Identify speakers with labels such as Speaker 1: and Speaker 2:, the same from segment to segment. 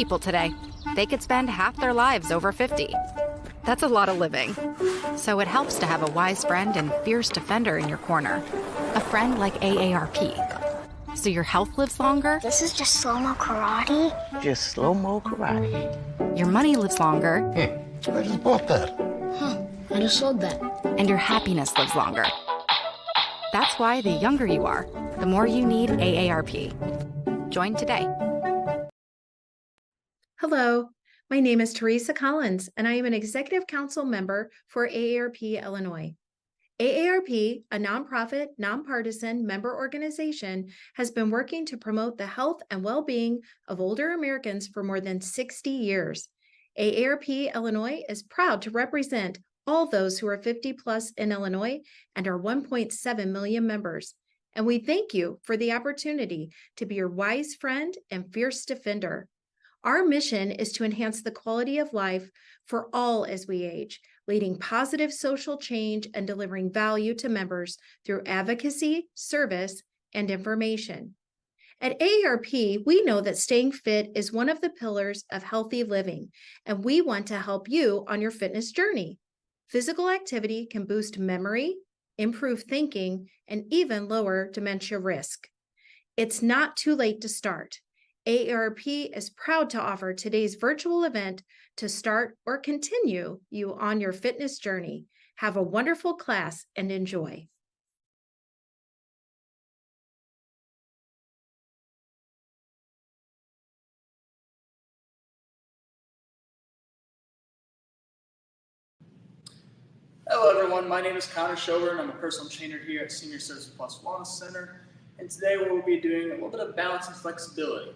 Speaker 1: people today. They could spend half their lives over 50. That's a lot of living. So it helps to have a wise friend and fierce defender in your corner. A friend like AARP. So your health lives longer.
Speaker 2: This is just slow-mo karate?
Speaker 3: Just slow-mo karate.
Speaker 1: Your money lives longer.
Speaker 3: I just bought that.
Speaker 2: I just sold that.
Speaker 1: And your happiness lives longer. That's why the younger you are, the more you need AARP. Join today.
Speaker 4: Hello, my name is Teresa Collins, and I am an Executive Council member for AARP Illinois. AARP, a nonprofit, nonpartisan member organization, has been working to promote the health and well-being of older Americans for more than 60 years. AARP Illinois is proud to represent all those who are 50 plus in Illinois and our 1.7 million members. And we thank you for the opportunity to be your wise friend and fierce defender. Our mission is to enhance the quality of life for all as we age, leading positive social change and delivering value to members through advocacy, service, and information. At AARP, we know that staying fit is one of the pillars of healthy living, and we want to help you on your fitness journey. Physical activity can boost memory, improve thinking, and even lower dementia risk. It's not too late to start. AARP is proud to offer today's virtual event to start or continue you on your fitness journey. Have a wonderful class and enjoy.
Speaker 5: Hello everyone, my name is Connor Shover and I'm a personal trainer here at SSP Wellness Center. And today we'll be doing a little bit of balance and flexibility.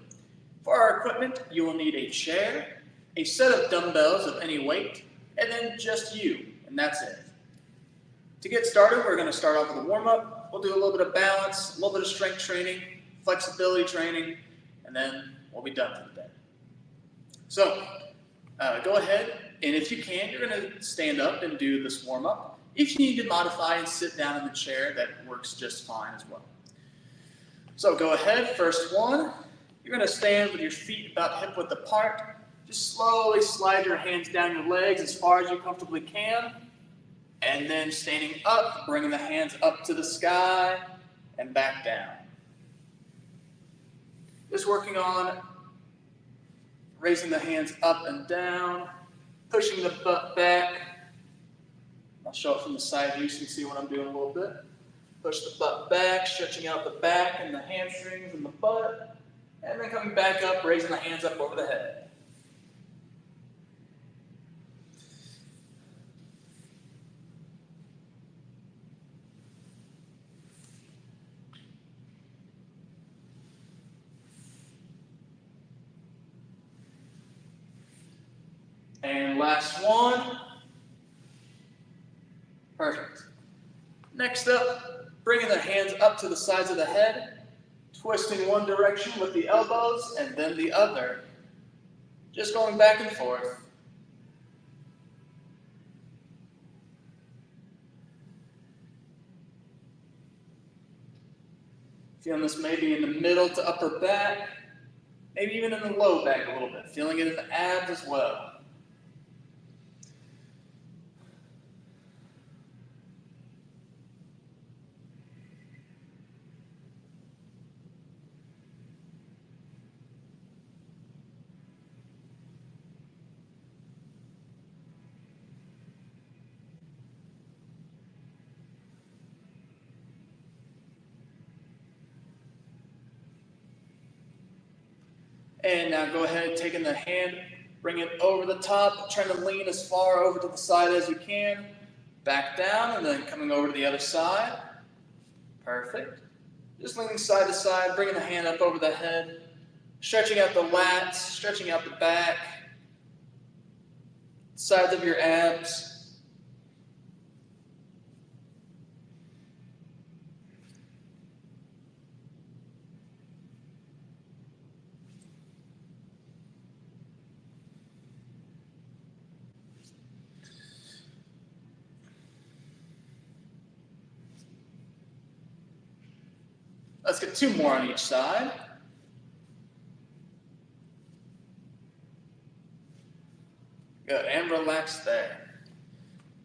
Speaker 5: For our equipment, you will need a chair, a set of dumbbells of any weight, and then just you, and that's it. To get started, we're going to start off with a warm-up. We'll do a little bit of balance, a little bit of strength training, flexibility training, and then we'll be done for the day. So, go ahead, and if you can, you're going to stand up and do this warm-up. If you need to modify and sit down in the chair, that works just fine as well. So go ahead, first one. You're going to stand with your feet about hip-width apart. Just slowly slide your hands down your legs as far as you comfortably can. And then standing up, bringing the hands up to the sky and back down. Just working on raising the hands up and down, pushing the butt back. I'll show it from the side view so you can see what I'm doing a little bit. Push the butt back, stretching out the back and the hamstrings and the butt. And then coming back up, raising the hands up over the head. And last one. Perfect. Next up, bringing the hands up to the sides of the head. Twisting one direction with the elbows and then the other. Just going back and forth. Feeling this maybe in the middle to upper back, maybe even in the low back a little bit. Feeling it in the abs as well. And now go ahead, taking the hand, bring it over the top, trying to lean as far over to the side as you can. Back down, and then coming over to the other side. Perfect. Just leaning side to side, bringing the hand up over the head. Stretching out the lats, stretching out the back. Sides of your abs. Let's get two more on each side. relaxed there.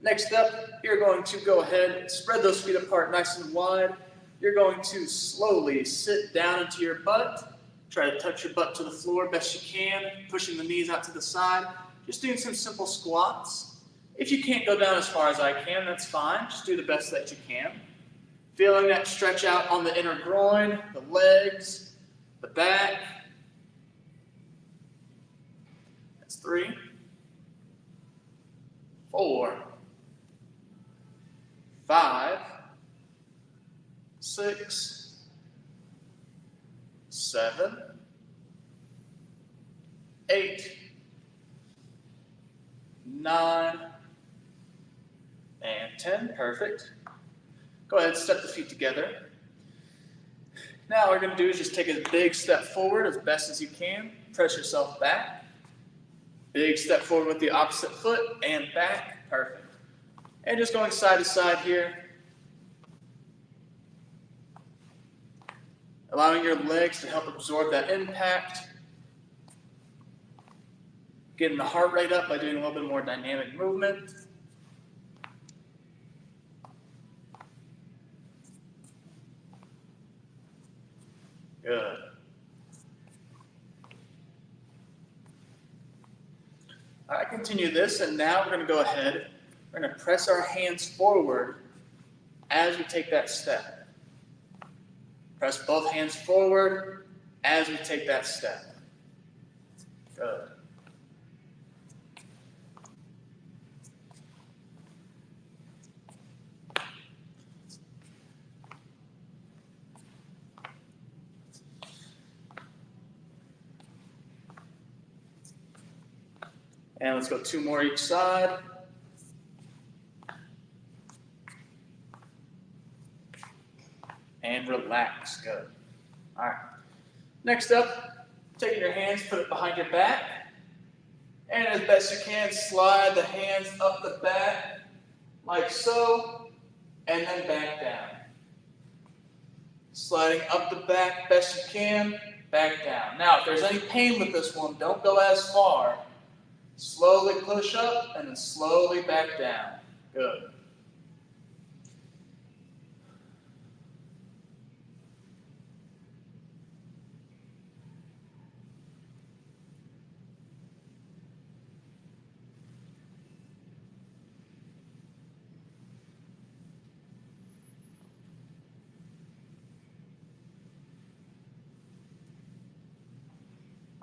Speaker 5: Next up, you're going to go ahead and spread those feet apart nice and wide. You're going to slowly sit down into your butt. Try to touch your butt to the floor best you can, pushing the knees out to the side. Just doing some simple squats. If you can't go down as far as I can, that's fine. Just do the best that you can. Feeling that stretch out on the inner groin, the legs, the back. That's 3, 4, 5, 6, 7, 8, 9, and 10. Perfect. Go ahead and step the feet together. Now what we're going to do is just take a big step forward as best as you can. Press yourself back. Big step forward with the opposite foot and back. Perfect. And just going side to side here. Allowing your legs to help absorb that impact. Getting the heart rate up by doing a little bit more dynamic movement. Good. All right, continue this, and now we're going to go ahead. We're going to press our hands forward as we take that step. Press both hands forward as we take that step. Good. And let's go 2 more each side. And relax. Good. All right. Next up, taking your hands, put it behind your back. And as best you can, slide the hands up the back like so, and then back down. Sliding up the back best you can, back down. Now, if there's any pain with this one, don't go as far. Slowly push up and then slowly back down. Good.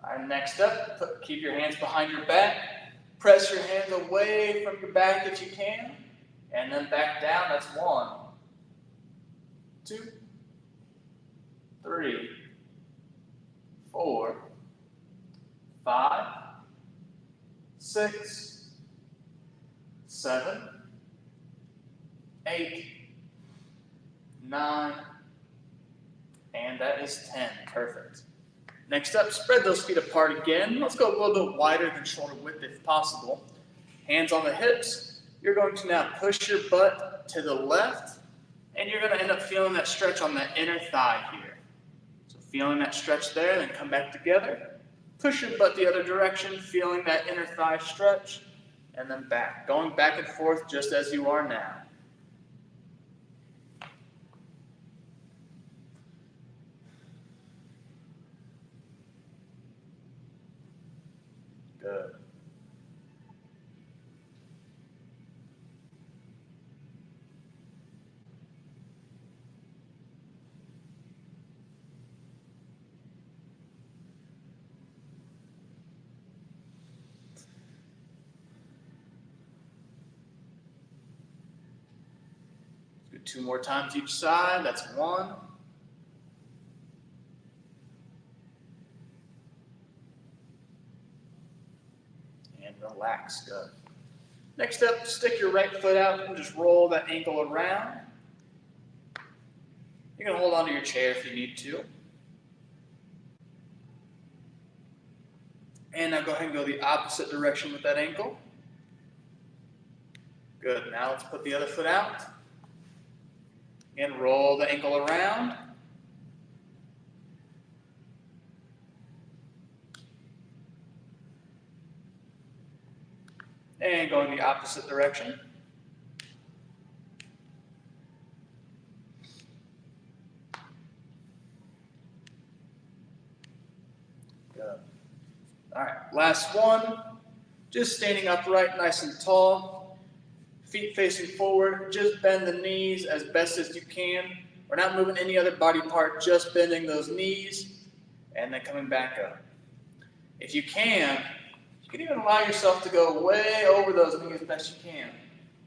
Speaker 5: All right, next up, keep your hands behind your back. Press your hands away from your back if you can, and then back down. That's 1, 2, 3, 4, 5, 6, 7, 8, 9, and that is 10. Perfect. Next up, spread those feet apart again. Let's go a little bit wider than shoulder width if possible. Hands on the hips. You're going to now push your butt to the left, and you're going to end up feeling that stretch on that inner thigh here. So feeling that stretch there, then come back together. Push your butt the other direction, feeling that inner thigh stretch, and then back. Going back and forth just as you are now. Good. Do 2 more times each side. That's 1. Relax. Good. Next up, stick your right foot out and just roll that ankle around. You can hold onto your chair if you need to. And now go ahead and go the opposite direction with that ankle. Good. Now let's put the other foot out. And roll the ankle around. And going the opposite direction. Good. All right, last one. Just standing upright, nice and tall. Feet facing forward. Just bend the knees as best as you can. We're not moving any other body part, just bending those knees and then coming back up. If you can even allow yourself to go way over those knees as best you can.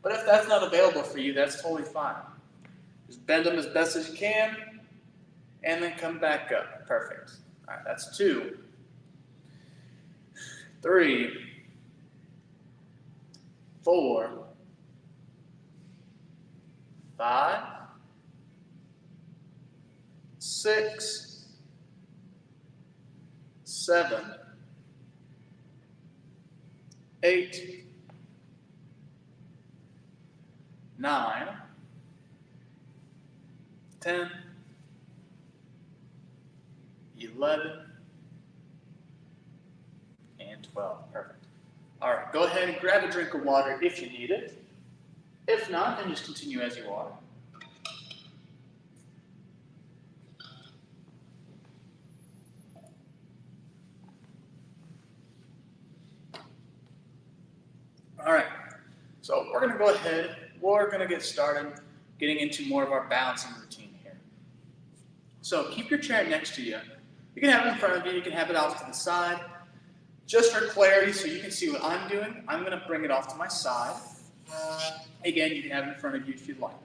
Speaker 5: But if that's not available for you, that's totally fine. Just bend them as best as you can and then come back up. Perfect. All right, that's 2, 3, 4, 5, 6, 7, 8, 9, 10, 11, and 12. Perfect. All right, go ahead and grab a drink of water if you need it. If not, then just continue as you are. All right, so we're going to go ahead. We're going to get started getting into more of our balancing routine here. So keep your chair next to you. You can have it in front of you. You can have it off to the side. Just for clarity, so you can see what I'm doing, I'm going to bring it off to my side. Again, you can have it in front of you if you'd like.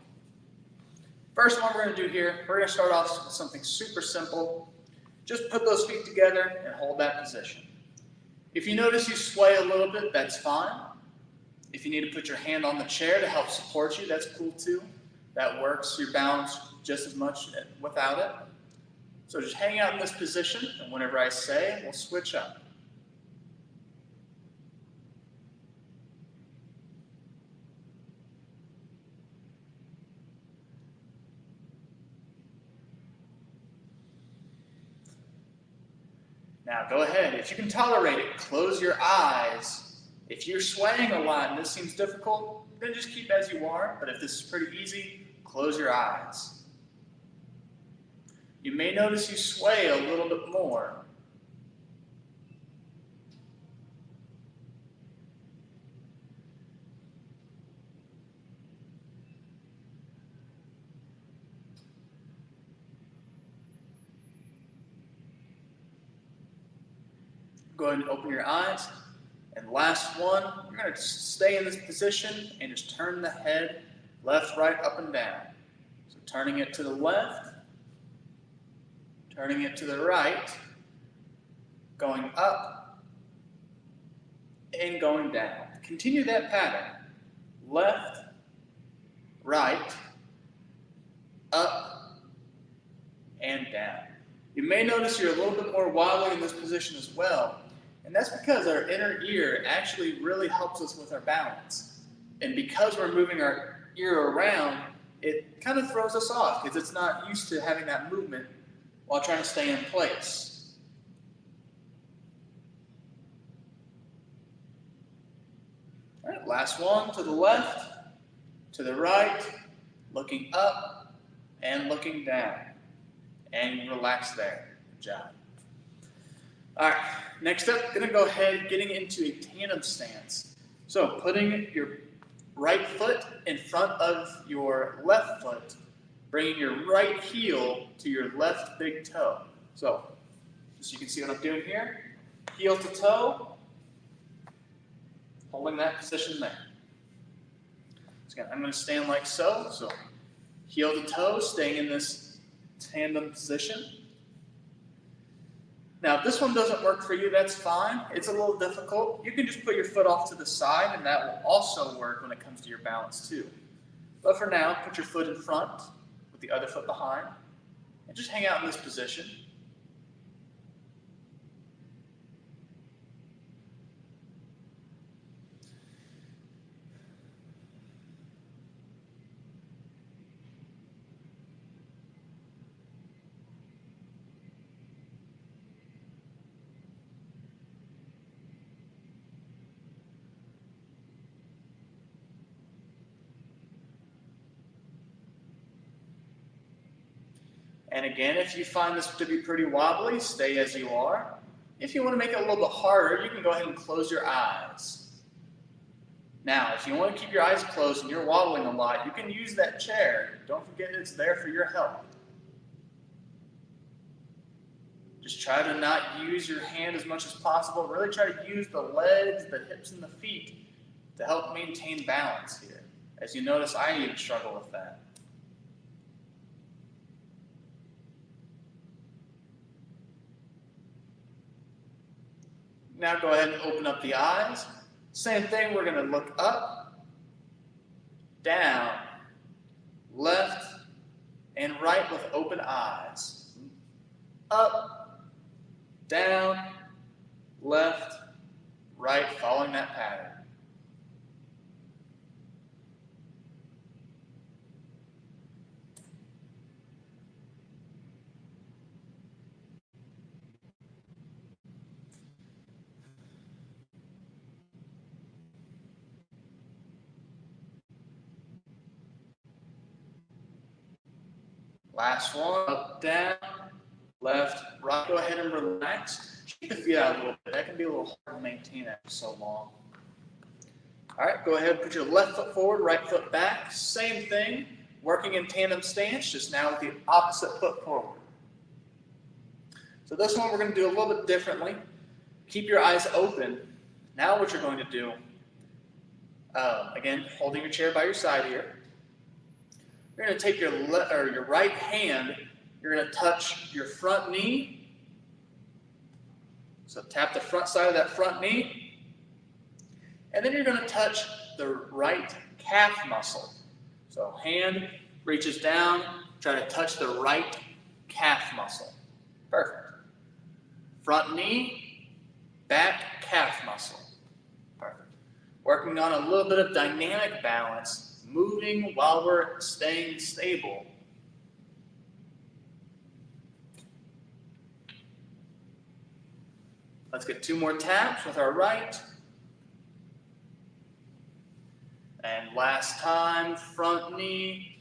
Speaker 5: First one we're going to do here, we're going to start off with something super simple. Just put those feet together and hold that position. If you notice you sway a little bit, that's fine. If you need to put your hand on the chair to help support you, that's cool too. That works. You're balanced just as much without it. So just hang out in this position, and whenever I say, we'll switch up. Now go ahead, if you can tolerate it, close your eyes. If you're swaying a lot and this seems difficult, then just keep as you are. But if this is pretty easy, close your eyes. You may notice you sway a little bit more. Go ahead and open your eyes. And last one, you're going to stay in this position and just turn the head left, right, up, and down. So turning it to the left, turning it to the right, going up, and going down. Continue that pattern. Left, right, up, and down. You may notice you're a little bit more wobbly in this position as well. And that's because our inner ear actually really helps us with our balance. And because we're moving our ear around, it kind of throws us off because it's not used to having that movement while trying to stay in place. All right, last one, to the left, to the right, looking up and looking down. And relax there. Good job. All right, next up, going to go ahead getting into a tandem stance. So putting your right foot in front of your left foot, bringing your right heel to your left big toe. So just so you can see what I'm doing here, heel to toe, holding that position there. So again, I'm going to stand like so. So heel to toe, staying in this tandem position. Now, if this one doesn't work for you, that's fine. It's a little difficult. You can just put your foot off to the side, and that will also work when it comes to your balance too. But for now, put your foot in front with the other foot behind, and just hang out in this position. And again, if you find this to be pretty wobbly, stay as you are. If you want to make it a little bit harder, you can go ahead and close your eyes. Now, if you want to keep your eyes closed and you're wobbling a lot, you can use that chair. Don't forget it's there for your help. Just try to not use your hand as much as possible. Really try to use the legs, the hips, and the feet to help maintain balance here. As you notice, I even struggle with that. Now go ahead and open up the eyes. Same thing, we're going to look up, down, left, and right with open eyes. Up, down, left, right, following that pattern. Last one, up, down, left, right. Go ahead and relax. Keep the feet out a little bit. That can be a little hard to maintain after so long. All right, go ahead and put your left foot forward, right foot back. Same thing, working in tandem stance, just now with the opposite foot forward. So this one we're going to do a little bit differently. Keep your eyes open. Now what you're going to do, again, holding your chair by your side here, you're going to take your right hand, you're going to touch your front knee. So tap the front side of that front knee. And then you're going to touch the right calf muscle. So hand reaches down, try to touch the right calf muscle. Perfect. Front knee, back calf muscle. Perfect. Working on a little bit of dynamic balance, moving while we're staying stable. Let's get 2 more taps with our right. And last time, front knee,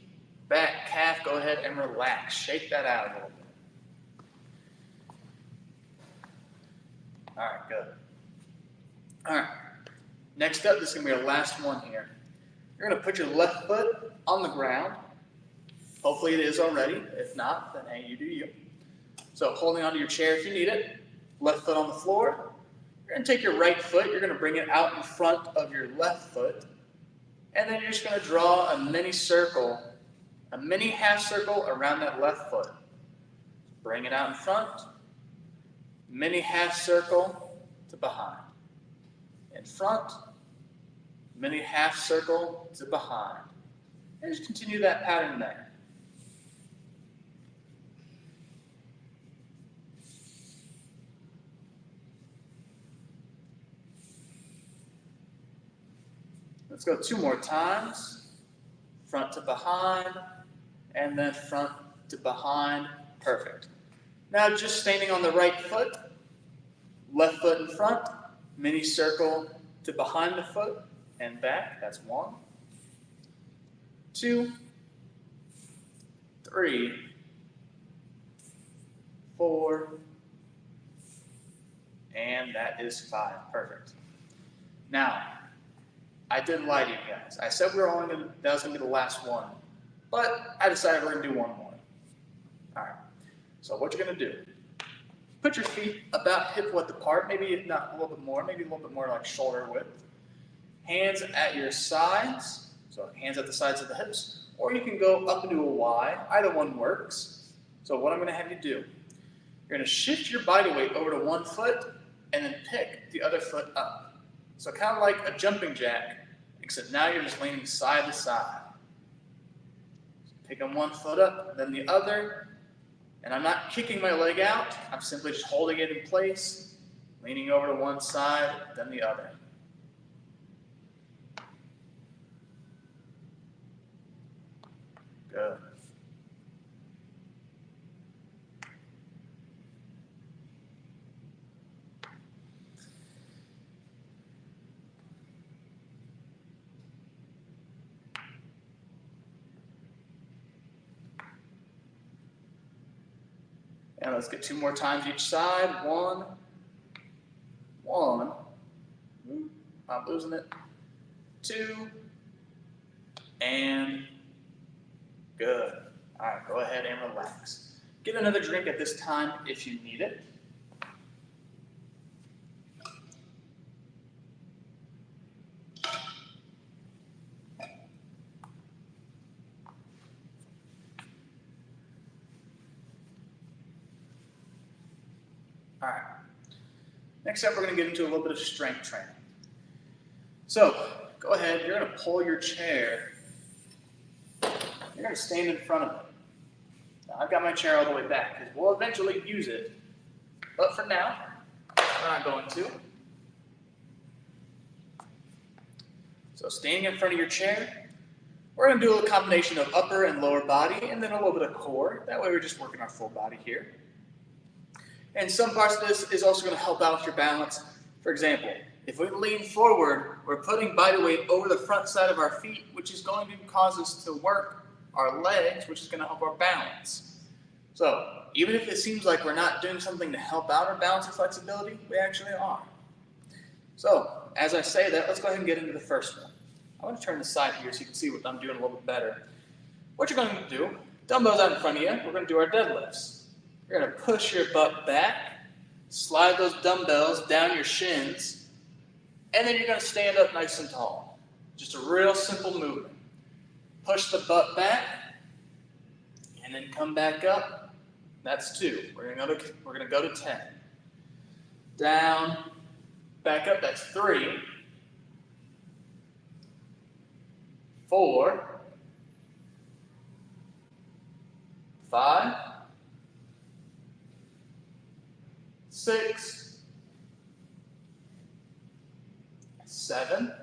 Speaker 5: back calf, go ahead and relax. Shake that out a little bit. All right, good. All right, next up, this is going to be our last one here. You're going to put your left foot on the ground. Hopefully it is already. If not, then hey, you do you. So holding onto your chair if you need it. Left foot on the floor. You're going to take your right foot. You're going to bring it out in front of your left foot. And then you're just going to draw a mini circle, a mini half circle around that left foot. Bring it out in front. Mini half circle to behind. In front. Mini half circle to behind. And just continue that pattern there. Let's go 2 more times. Front to behind, and then front to behind. Perfect. Now just standing on the right foot, left foot in front, mini circle to behind the foot and back. That's 1, 2, 3, 4, and that is 5. Perfect. Now, I did lie to you guys. I said that was going to be the last one, but I decided we're going to do one more. All right. So what you're going to do, put your feet about hip width apart, maybe not a little bit more, maybe a little bit more like shoulder width. Hands at your sides, so hands at the sides of the hips, or you can go up into a Y. Either one works. So what I'm going to have you do, you're going to shift your body weight over to one foot and then pick the other foot up. So kind of like a jumping jack, except now you're just leaning side to side. Picking one foot up, then the other, and I'm not kicking my leg out, I'm simply just holding it in place, leaning over to one side, then the other. Good. And let's get 2 more times each side. 1, 1. Not losing it. 2, and good. All right, go ahead and relax. Get another drink at this time if you need it. All right. Next up, we're going to get into a little bit of strength training. So, go ahead, you're going to pull your chair. You're going to stand in front of it. Now, I've got my chair all the way back because we'll eventually use it. But for now, we're not going to. So, standing in front of your chair, we're going to do a combination of upper and lower body and then a little bit of core. That way, we're just working our full body here. And some parts of this is also going to help out with your balance. For example, if we lean forward, we're putting body weight over the front side of our feet, which is going to cause us to work our legs, which is going to help our balance. So even if it seems like we're not doing something to help out our balance and flexibility, we actually are. So as I say that, let's go ahead and get into the first one. I want to turn the side here so you can see what I'm doing a little bit better. What you're going to do, dumbbells out in front of you, we're going to do our deadlifts. You're going to push your butt back, slide those dumbbells down your shins, and then you're going to stand up nice and tall. Just a real simple movement. Push the butt back, and then come back up. That's 2. We're going to go to 10. Down, back up. That's 3, 4, 5, 6, 7,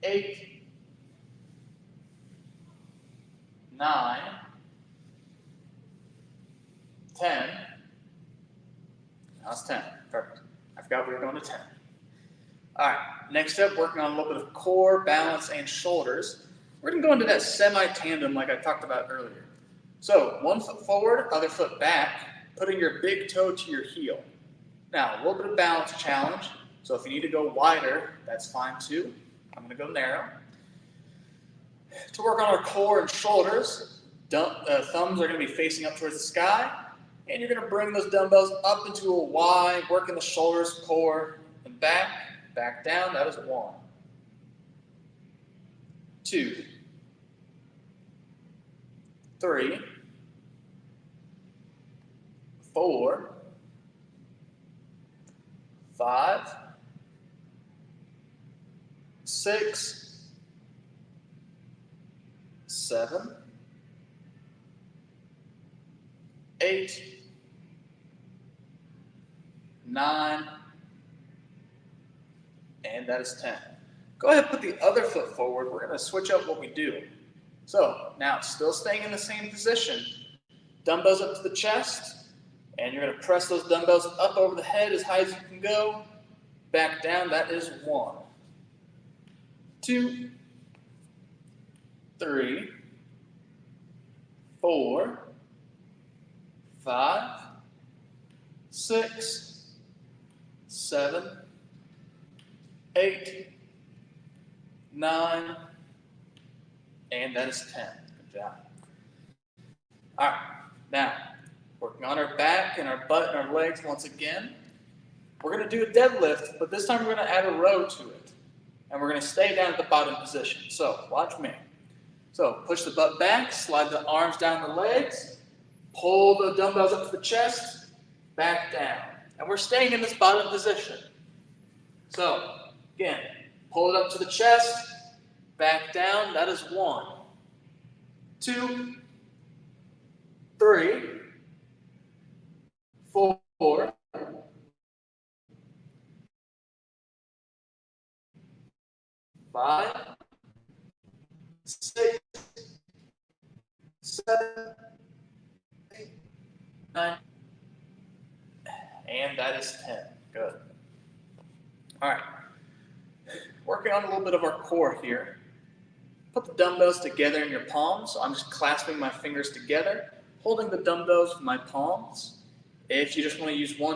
Speaker 5: 8, 9, 10. Now it's 10. Perfect. I forgot we were going to 10. All right. Next up, working on a little bit of core, balance, and shoulders. We're going to go into that semi-tandem like I talked about earlier. So 1 foot forward, other foot back, putting your big toe to your heel. Now, a little bit of balance challenge. So if you need to go wider, that's fine too. I'm going to go narrow. To work on our core and shoulders, thumbs are going to be facing up towards the sky. And you're going to bring those dumbbells up into a Y, working the shoulders, core, and back down. That is 1, 2, 3, 4, 5, 6, 7, 8, 9, and that is 10. Go ahead and put the other foot forward. We're going to switch up what we do. So now, still staying in the same position, dumbbells up to the chest, and you're going to press those dumbbells up over the head as high as you can go, back down. That is 1, 2, 3, 4, 5, 6, 7, 8, 9, and that is 10. Good job. All right, now, working on our back and our butt and our legs once again. We're going to do a deadlift, but this time we're going to add a row to it. And we're going to stay down at the bottom position. So, watch me. So, push the butt back, slide the arms down the legs, pull the dumbbells up to the chest, back down. And we're staying in this bottom position. So, again, pull it up to the chest, back down. That is 1, 2, 3, 4, 5, 6, 7, 8, 9, and that is 10. Good. All right. Working on a little bit of our core here. Put the dumbbells together in your palms. So I'm just clasping my fingers together, holding the dumbbells with my palms. If you just want to use one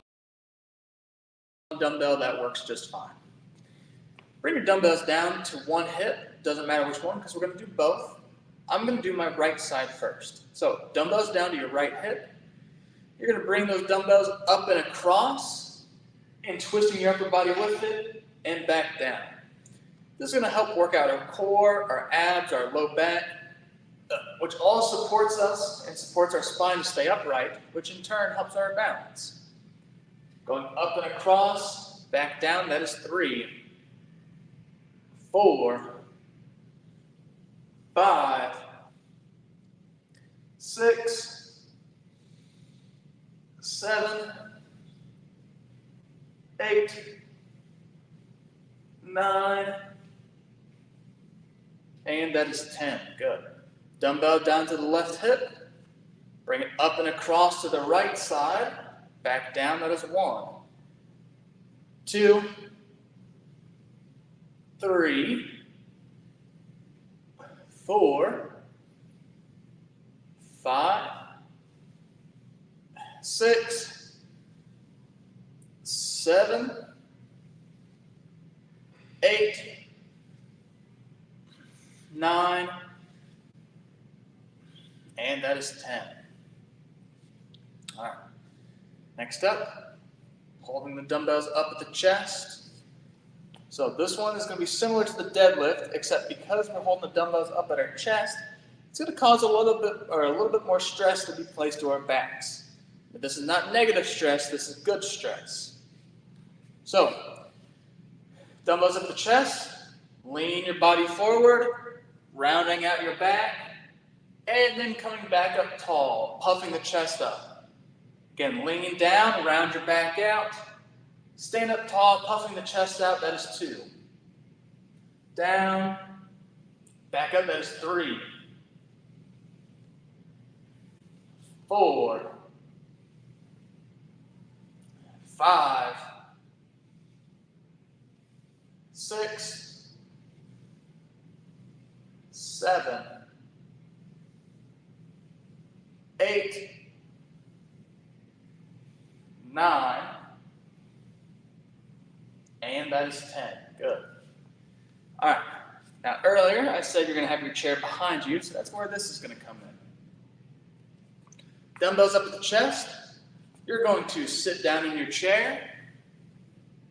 Speaker 5: dumbbell, that works just fine. Bring your dumbbells down to one hip. Doesn't matter which one because we're going to do both. I'm going to do my right side first. So dumbbells down to your right hip. You're going to bring those dumbbells up and across and twisting your upper body with it and back down. This is going to help work out our core, our abs, our low back, which all supports us and supports our spine to stay upright, which in turn helps our balance. Going up and across, back down, that is 3, 4, 5, 6, 7, 8, 9, and that is 10. Good. Dumbbell down to the left hip. Bring it up and across to the right side. Back down, that is 1, 2, 3, 4, 5, 6, 7, 8, 9, and that is 10. All right. Next up, holding the dumbbells up at the chest. So this one is going to be similar to the deadlift, except because we're holding the dumbbells up at our chest, it's going to cause a little bit more stress to be placed to our backs. But this is not negative stress, this is good stress. So, dumbbells up the chest, lean your body forward, rounding out your back, and then coming back up tall, puffing the chest up. Again, leaning down, round your back out, stand up tall, puffing the chest out, that is 2. Down, back up, that is 3, 4, 5, 6, 7, 8, 9, and that is 10. Good. All right. Now, earlier I said you're going to have your chair behind you, so that's where this is going to come in. Dumbbells up at the chest. You're going to sit down in your chair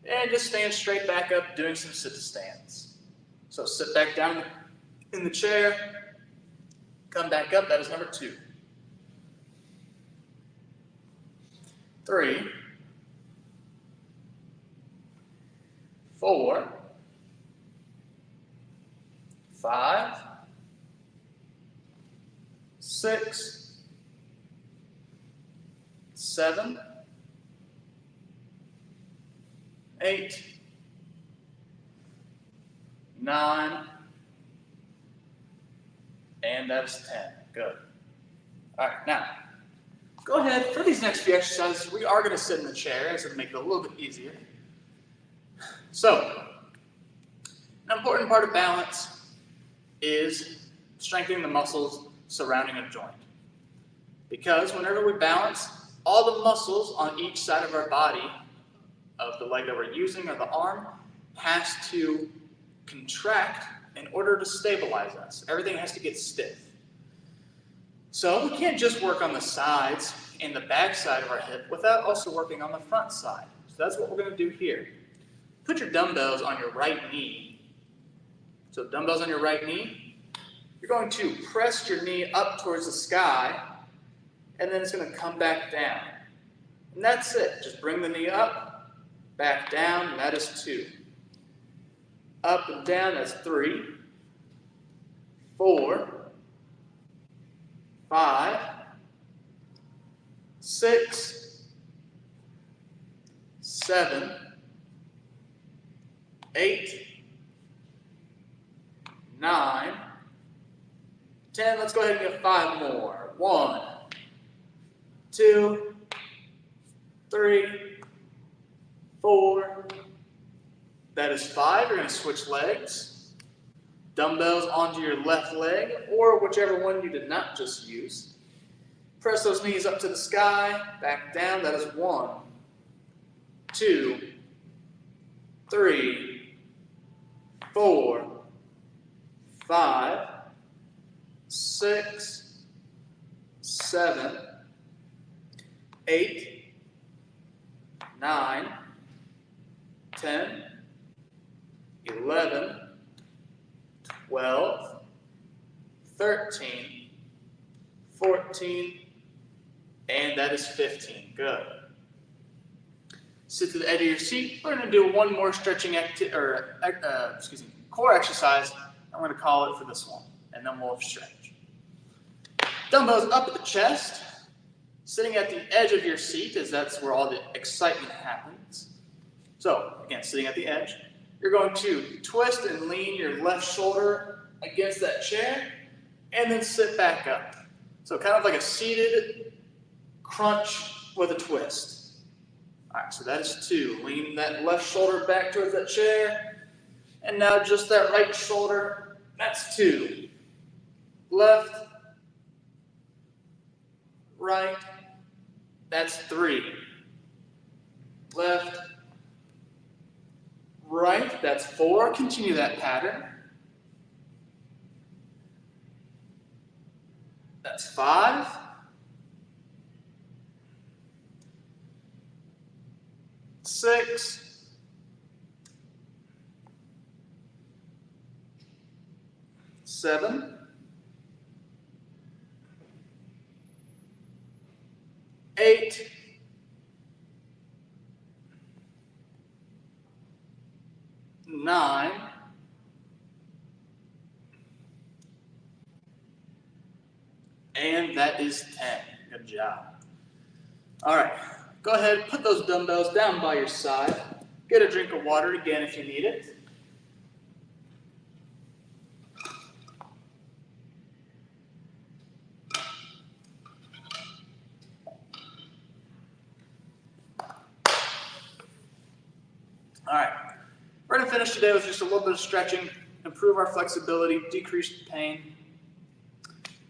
Speaker 5: and just stand straight back up doing some sit-to-stands. So sit back down in the chair, come back up, that is number 2. 3, 4, 5, 6, 7, 8, 9, and that is 10. Good. All right, now, go ahead. For these next few exercises, we are going to sit in the chair, as it'll make it a little bit easier. So, an important part of balance is strengthening the muscles surrounding a joint. Because whenever we balance, all the muscles on each side of our body, of the leg that we're using or the arm, has to contract in order to stabilize us. Everything has to get stiff. So we can't just work on the sides and the back side of our hip without also working on the front side. So that's what we're going to do here. Put your dumbbells on your right knee. So dumbbells on your right knee. You're going to press your knee up towards the sky, and then it's going to come back down. And that's it. Just bring the knee up, back down, and that is 2. Up and down, that's 3, 4, 5, 6, 7, 8, 9, 10. Let's go ahead and get 5 more. 1, 2, 3, 4. That is 5. You're going to switch legs. Dumbbells onto your left leg, or whichever one you did not just use. Press those knees up to the sky, back down. That is 1, 2, 3, 4, 5, 6, 7, 8, 9, 10, 11, 12, 13, 14, and that is 15. Good. Sit to the edge of your seat. We're going to do one more stretching core exercise. I'm going to call it for this one, and then we'll stretch. Dumbbells up at the chest, sitting at the edge of your seat, as that's where all the excitement happens. So, again, sitting at the edge, you're going to twist and lean your left shoulder against that chair, and then sit back up. So kind of like a seated crunch with a twist. All right, so that is 2. Lean that left shoulder back towards that chair, and now just that right shoulder, that's 2. Left, right, that's 3. Left, right, that's 4. Continue that pattern. That's 5. 6. 7. 8. 9. And that is 10. Good job. All right, go ahead, put those dumbbells down by your side. Get a drink of water again if you need it. All right, we're going to finish today with just a little bit of stretching, improve our flexibility, decrease the pain,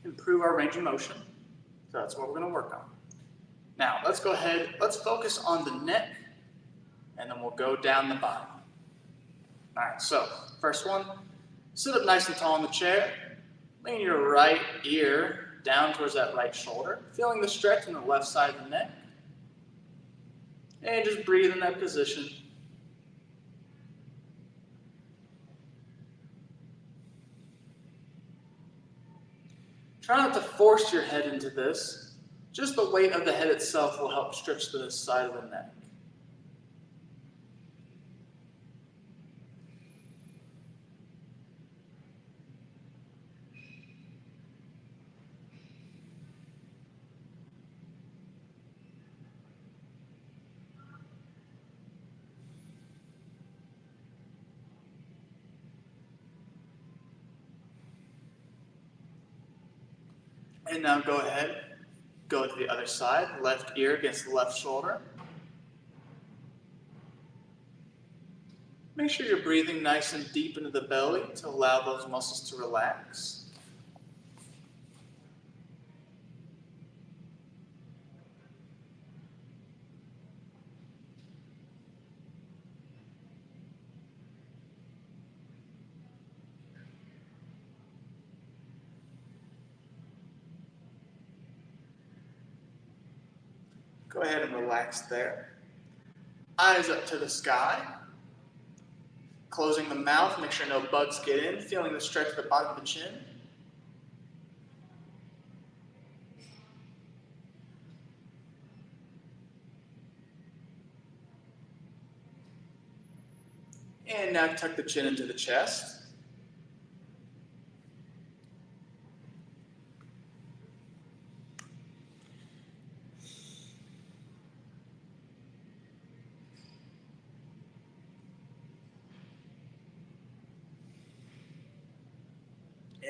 Speaker 5: improve our range of motion. So that's what we're going to work on. Now, let's go ahead, let's focus on the neck, and then we'll go down the body. All right, so first one, sit up nice and tall in the chair. Lean your right ear down towards that right shoulder, feeling the stretch in the left side of the neck. And just breathe in that position. Try not to force your head into this. Just the weight of the head itself will help stretch this side of the neck. And now go ahead, go to the other side, left ear against the left shoulder. Make sure you're breathing nice and deep into the belly to allow those muscles to relax. Go ahead and relax there. Eyes up to the sky. Closing the mouth, make sure no bugs get in. Feeling the stretch at the bottom of the chin. And now tuck the chin into the chest.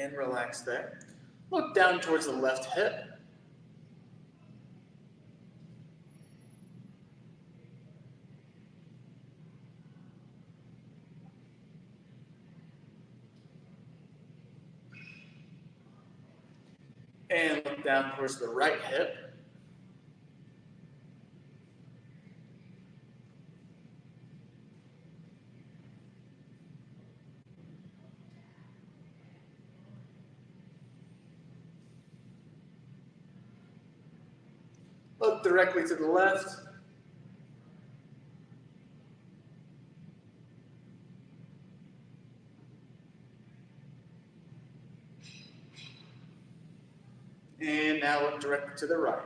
Speaker 5: And relax there. Look down towards the left hip. And look look down towards the right hip. Look directly to the left. And now look directly to the right.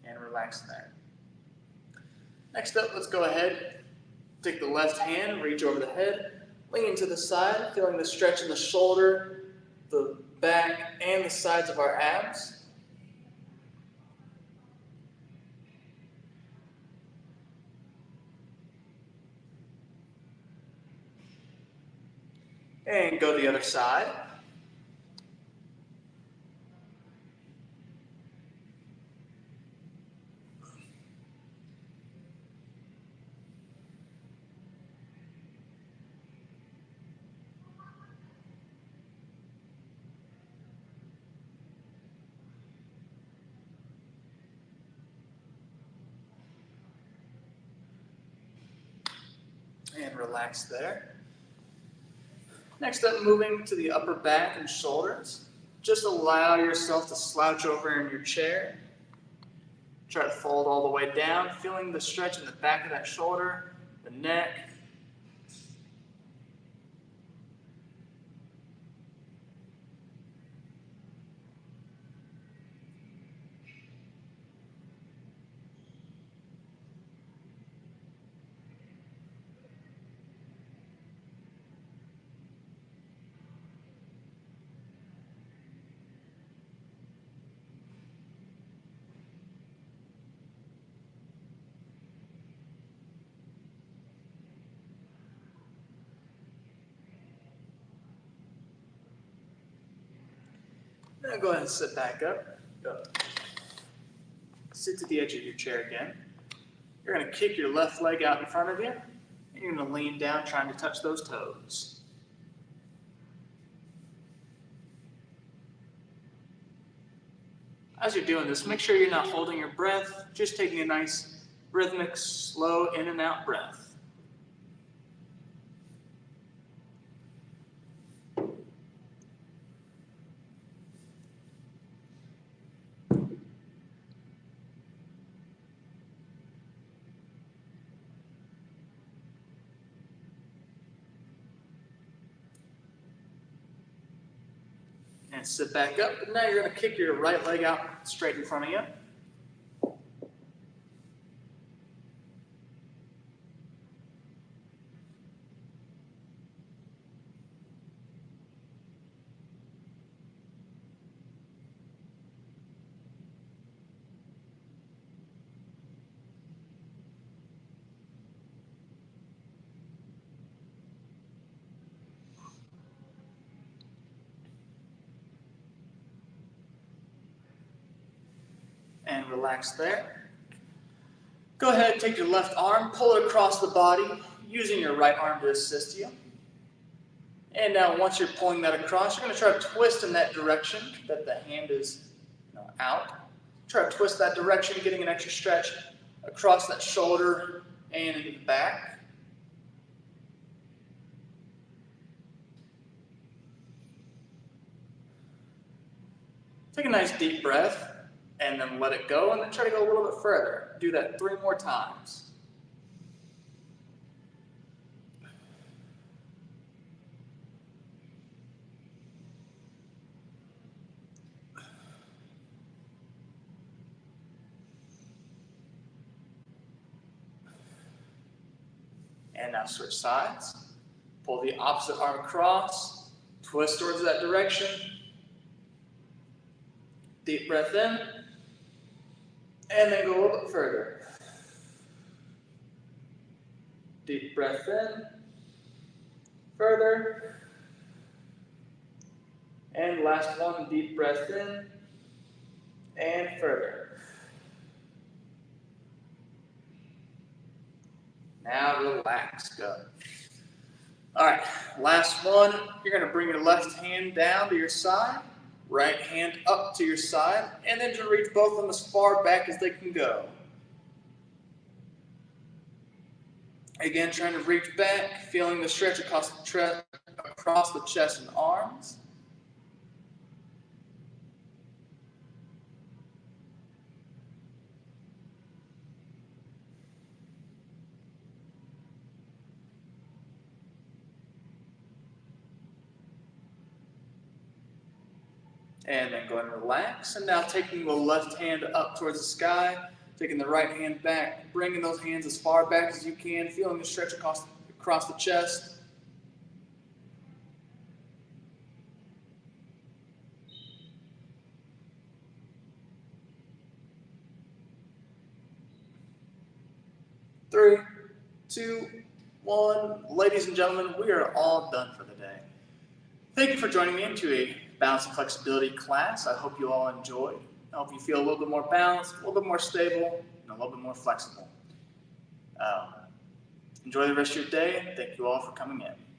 Speaker 5: And relax there. Next up, let's go ahead. Take the left hand, reach over the head, lean to the side, feeling the stretch in the shoulder, the back, and the sides of our abs. And go to the other side. And relax there. Next up, moving to the upper back and shoulders. Just allow yourself to slouch over in your chair. Try to fold all the way down, feeling the stretch in the back of that shoulder, the neck. Now go ahead and sit back up. Go. Sit to the edge of your chair again. You're going to kick your left leg out in front of you, and you're going to lean down trying to touch those toes. As you're doing this, make sure you're not holding your breath, just taking a nice rhythmic, slow in and out breath. And sit back up. And now you're going to kick your right leg out straight in front of you. And relax there. Go ahead, take your left arm, pull it across the body, using your right arm to assist you. And now once you're pulling that across, you're going to try to twist in that direction that the hand is out. Try to twist that direction, getting an extra stretch across that shoulder and into the back. Take a nice deep breath. And then let it go, and then try to go a little bit further. Do that 3 more times. And now switch sides. Pull the opposite arm across. Twist towards that direction. Deep breath in. And then go a little bit further. Deep breath in. Further. And last one, deep breath in. And further. Now relax, go. All right, last one. You're going to bring your left hand down to your side, right hand up to your side, and then just reach both of them as far back as they can go. Again, trying to reach back, feeling the stretch across the chest and arms. And then go ahead and relax. And now taking the left hand up towards the sky, taking the right hand back, bringing those hands as far back as you can, feeling the stretch across the chest. Three, two, one. Ladies and gentlemen, we are all done for the day. Thank you for joining me into a balance and flexibility class. I hope you all enjoyed. I hope you feel a little bit more balanced, a little bit more stable, and a little bit more flexible. Enjoy the rest of your day, and thank you all for coming in.